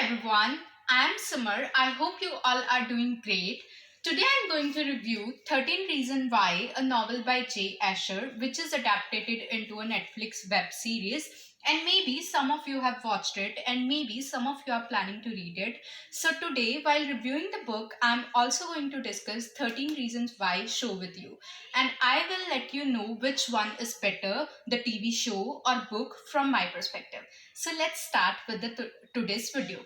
everyone, I am Summer. I hope you all are doing great. Today I'm going to review 13 Reasons Why, a novel by J. Asher, which is adapted into a Netflix web series. And maybe some of you have watched it, and maybe some of you are planning to read it. So, today, while reviewing the book, I'm also going to discuss 13 Reasons Why show with you. And I will let you know which one is better, the TV show or book, from my perspective. So let's start with today's video.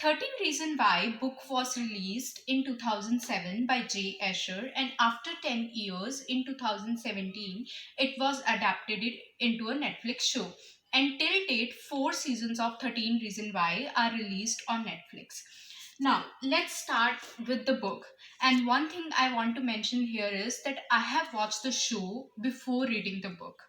13 Reasons Why book was released in 2007 by J. Asher, and after 10 years in 2017 it was adapted into a Netflix show. And till date, 4 seasons of 13 Reasons Why are released on Netflix. Now, let's start with the book. And one thing I want to mention here is that I have watched the show before reading the book.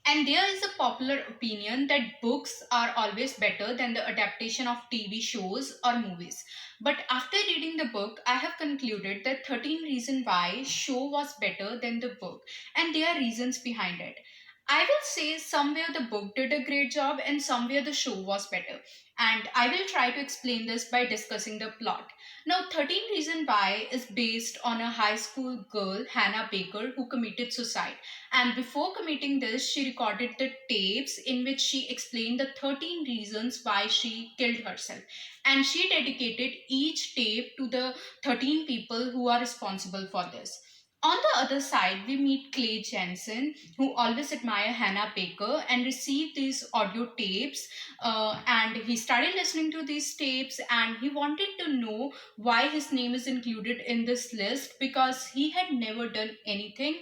And there is a popular opinion that books are always better than the adaptation of TV shows or movies. But after reading the book, I have concluded that 13 Reasons Why show was better than the book, and there are reasons behind it. I will say somewhere the book did a great job and somewhere the show was better. And I will try to explain this by discussing the plot. Now, 13 Reasons Why is based on a high school girl, Hannah Baker, who committed suicide. And before committing this, she recorded the tapes in which she explained the 13 reasons why she killed herself. And she dedicated each tape to the 13 people who are responsible for this. On the other side, we meet Clay Jensen, who always admired Hannah Baker and received these audio tapes. And he started listening to these tapes and he wanted to know why his name is included in this list because he had never done anything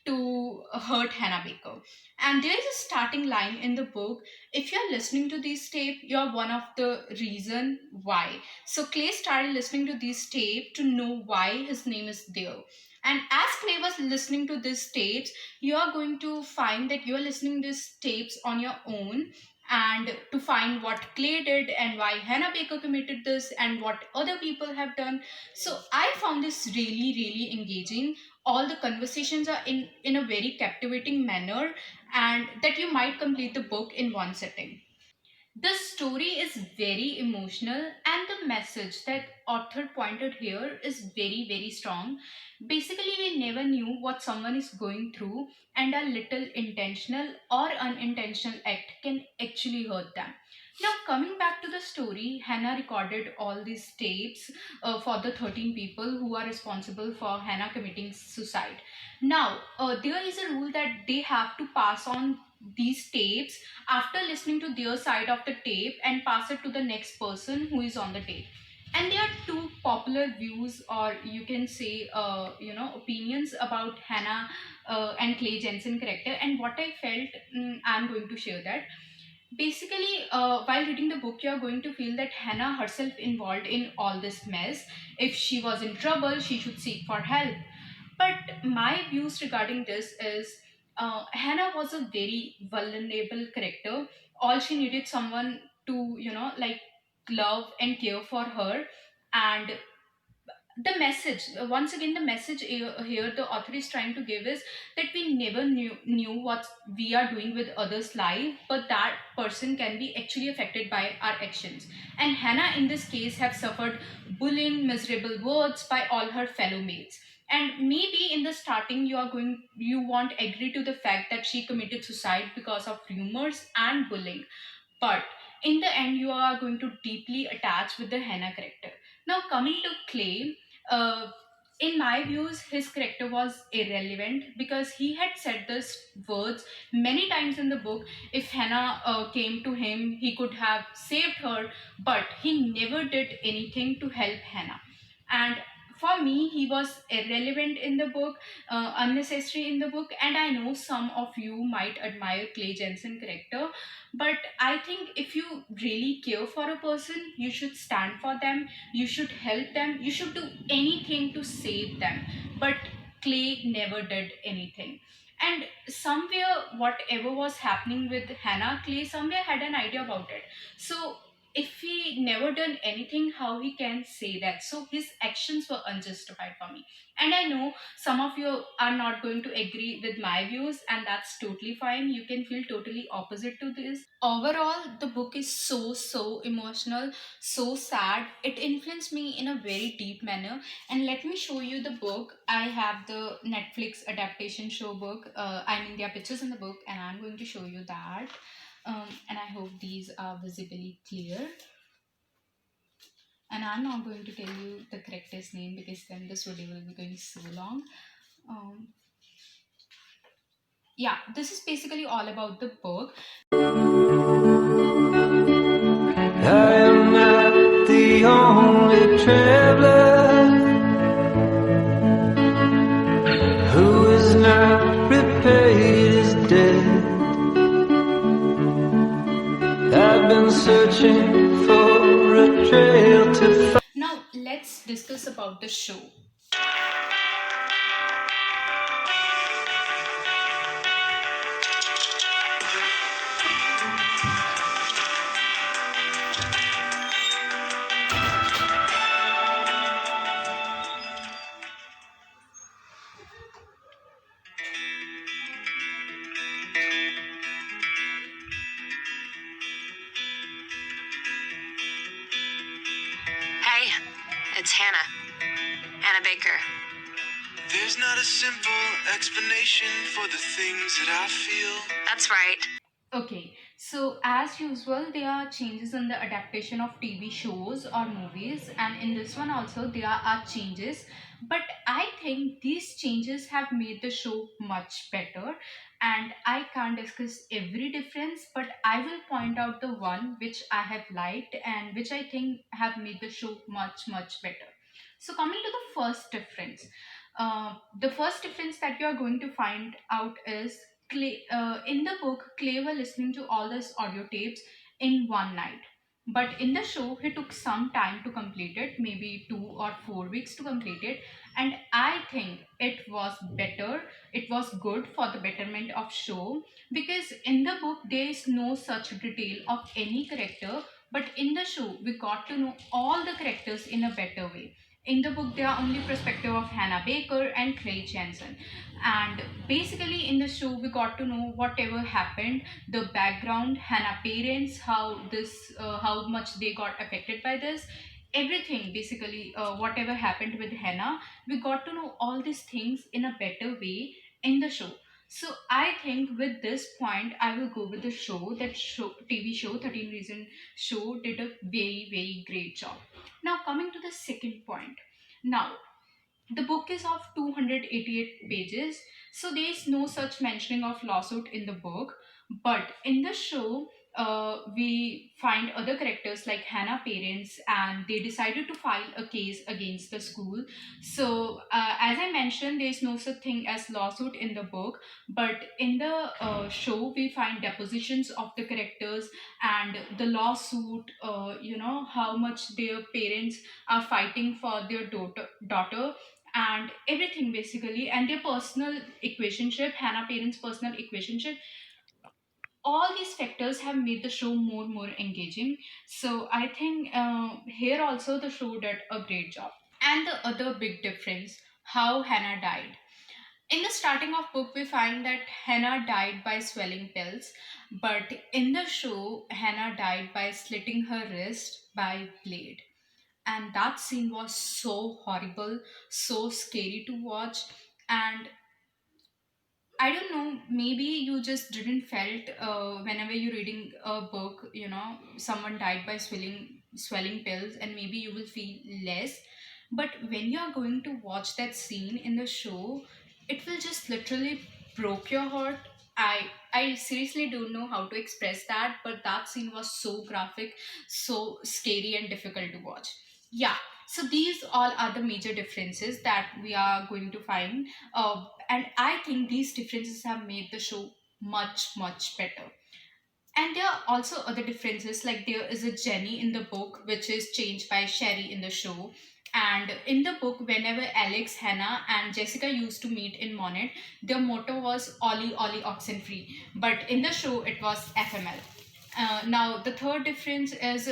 to hurt Hannah Baker. And there is a starting line in the book. If you're listening to these tape, you're one of the reason why. So Clay started listening to these tape to know why his name is there. And as Clay was listening to these tapes, you are going to find that you are listening these tapes on your own and to find what Clay did and why Hannah Baker committed this and what other people have done. So I found this really, really engaging. All the conversations are in a very captivating manner, and that you might complete the book in one sitting. The story is very emotional, and the message that author pointed here is very, very strong. Basically, we never knew what someone is going through, and a little intentional or unintentional act can actually hurt them. Now, coming back to the story, Hannah recorded all these tapes for the 13 people who are responsible for Hannah committing suicide. Now, there is a rule that they have to pass on these tapes after listening to their side of the tape and pass it to the next person who is on the tape. And there are two popular views, or you can say opinions about Hannah and Clay Jensen character, and what I felt, I'm going to share that. Basically, while reading the book, you're going to feel that Hannah herself involved in all this mess. If she was in trouble, she should seek for help. But my views regarding this is, Hannah was a very vulnerable character. All she needed someone to, love and care for her. And the message, once again, the message here the author is trying to give is that we never knew what we are doing with others' life, but that person can be actually affected by our actions. And Hannah, in this case, have suffered bullying, miserable words by all her fellow mates. And maybe in the starting you won't agree to the fact that she committed suicide because of rumors and bullying, but in the end you are going to deeply attach with the Hannah character. Now, coming to Clay, uh, in my views, his character was irrelevant because he had said this words many times in the book. If Hannah came to him, he could have saved her, but he never did anything to help Hannah. And for me, he was irrelevant in the book, unnecessary in the book. And I know some of you might admire Clay Jensen character, but I think if you really care for a person, you should stand for them, you should help them, you should do anything to save them. But Clay never did anything. And somewhere, whatever was happening with Hannah, Clay somewhere had an idea about it. So if he never done anything, how he can say that? So his actions were unjustified for me. And I know some of you are not going to agree with my views, and that's totally fine. You can feel totally opposite to this. Overall, the book is so emotional, so sad. It influenced me in a very deep manner. And let me show you the book. I have the Netflix adaptation show book. I mean, there are pictures in the book, and I'm going to show you that. And I hope these are visibly clear. And I'm not going to tell you the character's name because then this video will be going so long. Um, yeah, this is basically all about the book. I am not the only traveler who is not repaid his debt. I've been searching for a trail to find. Now let's discuss about the show. Hey, it's Hannah. Hannah Baker. There's not a simple explanation for the things that I feel. That's right. Okay, so as usual, there are changes in the adaptation of TV shows or movies, and in this one also there are changes. But I think these changes have made the show much better, and I can't discuss every difference, but I will point out the one which I have liked and which I think have made the show much better. So, coming to the first difference, the first difference that you are going to find out is in the book, Clay were listening to all these audio tapes in one night. But in the show, he took some time to complete it, maybe 2 or 4 weeks to complete it. And I think it was better, it was good for the betterment of show, because in the book there is no such detail of any character, but in the show we got to know all the characters in a better way. In the book, there are only perspective of Hannah Baker and Clay Jensen, and basically in the show we got to know whatever happened, the background, Hannah parents, how much they got affected by this, everything basically, whatever happened with Hannah, we got to know all these things in a better way in the show. So I think with this point I will go with the show. That show, TV show 13 Reason show, did a very great job. Now coming to the second point. Now the book is of 288 pages, so there is no such mentioning of lawsuit in the book. But in the show, we find other characters like Hannah parents, and they decided to file a case against the school. So, as I mentioned, there is no such thing as lawsuit in the book, but in the show, we find depositions of the characters and the lawsuit. How much their parents are fighting for their daughter and everything basically, and their personal equationship, Hannah parents personal equationship. All these factors have made the show more engaging. So I think here also the show did a great job. And the other big difference, how Hannah died. In the starting of book we find that Hannah died by swelling pills, but in the show Hannah died by slitting her wrist by blade. And that scene was so horrible, so scary to watch. And I don't know, maybe you just didn't felt whenever you're reading a book, someone died by swelling pills, and maybe you will feel less. But when you are going to watch that scene in the show, it will just literally broke your heart. I seriously don't know how to express that, but that scene was so graphic, so scary and difficult to watch. Yeah, so these all are the major differences that we are going to find, and I think these differences have made the show much better. And there are also other differences, like there is a Jenny in the book which is changed by Sherry in the show. And in the book, whenever Alex, Hannah, and Jessica used to meet in Monet, their motto was Ollie Ollie Oxenfree. But in the show, it was FML. Now, the third difference is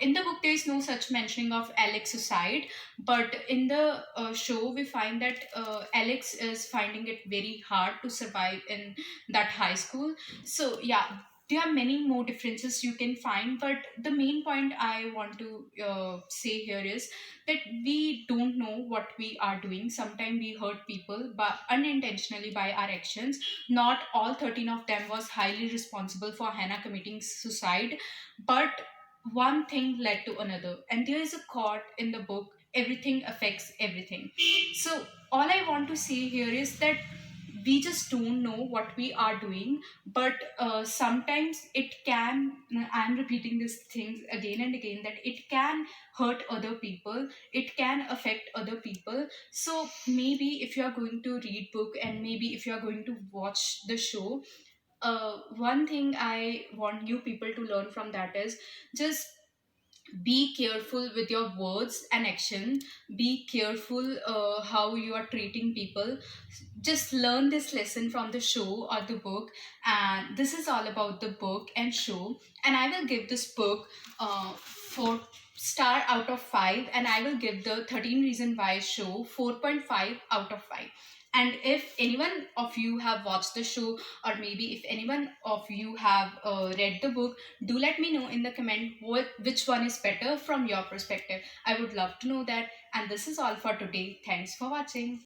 in the book, there is no such mentioning of Alex suicide, but in the show, we find that Alex is finding it very hard to survive in that high school. So, yeah, there are many more differences you can find, but the main point I want to say here is that we don't know what we are doing. Sometimes we hurt people but unintentionally by our actions. Not all 13 of them was highly responsible for Hannah committing suicide, but one thing led to another. And there is a quote in the book, everything affects everything. So all I want to say here is that we just don't know what we are doing, but sometimes it can, I'm repeating these things again and again, that it can hurt other people, it can affect other people. So maybe if you are going to read book, and maybe if you are going to watch the show, one thing I want you people to learn from that is just be careful with your words and action. Be careful how you are treating people. Just learn this lesson from the show or the book, and this is all about the book and show. And I will give this book 4 star out of 5, and I will give the 13 reason why show 4.5 out of 5. And if anyone of you have watched the show, or maybe if anyone of you have read the book, do let me know in the comment which one is better from your perspective. I would love to know that. And this is all for today. Thanks for watching.